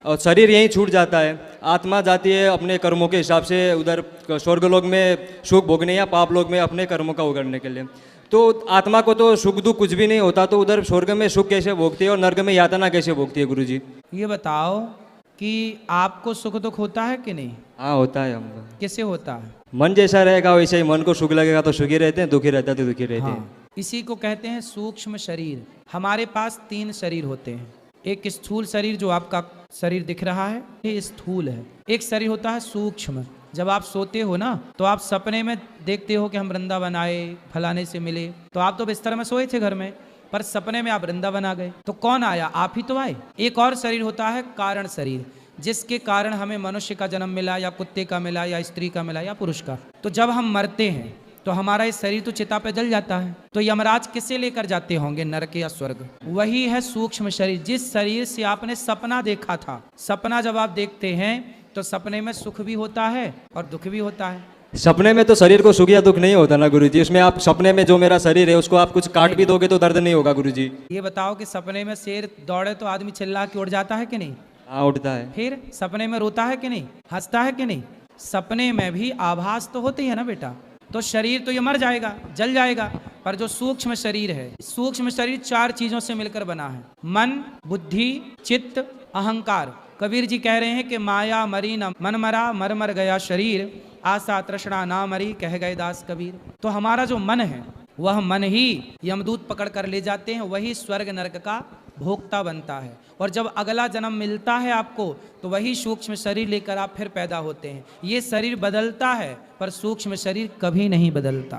और शरीर यहीं छूट जाता है, आत्मा जाती है अपने कर्मों के हिसाब से उधर स्वर्गलोक में सुख भोगने या पाप लोक में अपने कर्मों का उगड़ने के लिए। तो आत्मा को तो सुख दुख कुछ भी नहीं होता, तो उधर स्वर्ग में सुख कैसे भोगती है और नर्क में यातना कैसे भोगती है गुरुजी? ये बताओ कि आपको सुख दुख होता है कि नहीं? हाँ होता है हमको। कैसे होता है? मन जैसा रहेगा वैसे ही, मन को सुख लगेगा तो सुखी रहते हैं, दुखी रहता है तो दुखी रहते हैं। हाँ, इसी को कहते हैं सूक्ष्म शरीर। हमारे पास 3 शरीर होते हैं। एक स्थूल शरीर जो आपका शरीर दिख रहा है, ये स्थूल है। एक शरीर होता है सूक्ष्म। जब आप सोते हो ना, तो आप सपने में देखते हो कि हम वृंदावन आए, फलाने से मिले, तो आप तो बिस्तर में सोए थे घर में, पर सपने में आप वृंदावन आ गए। तो कौन आया? आप ही तो आए। एक और शरीर होता है कारण शरीर, जिसके कारण हमें मनुष्य का जन्म मिला, या कुत्ते का मिला, या स्त्री का मिला, या पुरुष का। तो जब हम मरते हैं तो हमारा ये शरीर तो चिता पे जल जाता है। तो यमराज किसे लेकर जाते होंगे, नरक या स्वर्ग? वही है सूक्ष्म शरीर, जिस शरीर से आपने सपना देखा था। सपना जब आप देखते हैं तो सपने में सुख भी होता है और दुख भी होता है। सपने में तो शरीर को सुख या दुख नहीं होता ना गुरुजी, उसमें आप सपने में जो मेरा शरीर है उसको आप कुछ काट भी दोगे तो दर्द नहीं होगा गुरुजी। ये बताओ कि सपने में शेर दौड़े तो आदमी चिल्ला के उड़ जाता है कि नहीं? हाँ उठता है। फिर सपने में रोता है कि नहीं, हंसता है कि नहीं? सपने में भी आभास तो होती है ना बेटा। तो शरीर तो ये मर जाएगा, जल जाएगा, पर जो सूक्ष्म शरीर है, सूक्ष्म शरीर 4 चीजों से मिलकर बना है। मन, बुद्धि, चित्त, अहंकार। कबीर जी कह रहे हैं कि माया मरी न मन मरा, मर मर गया शरीर, आशा तृष्णा ना मरी, कह गए दास कबीर। तो हमारा जो मन है, वह मन ही यमदूत पकड़ कर ले जाते हैं, वही स्वर्ग नरक का भोक्ता बनता है। और जब अगला जन्म मिलता है आपको, तो वही सूक्ष्म शरीर लेकर आप फिर पैदा होते हैं। ये शरीर बदलता है, पर सूक्ष्म शरीर कभी नहीं बदलता।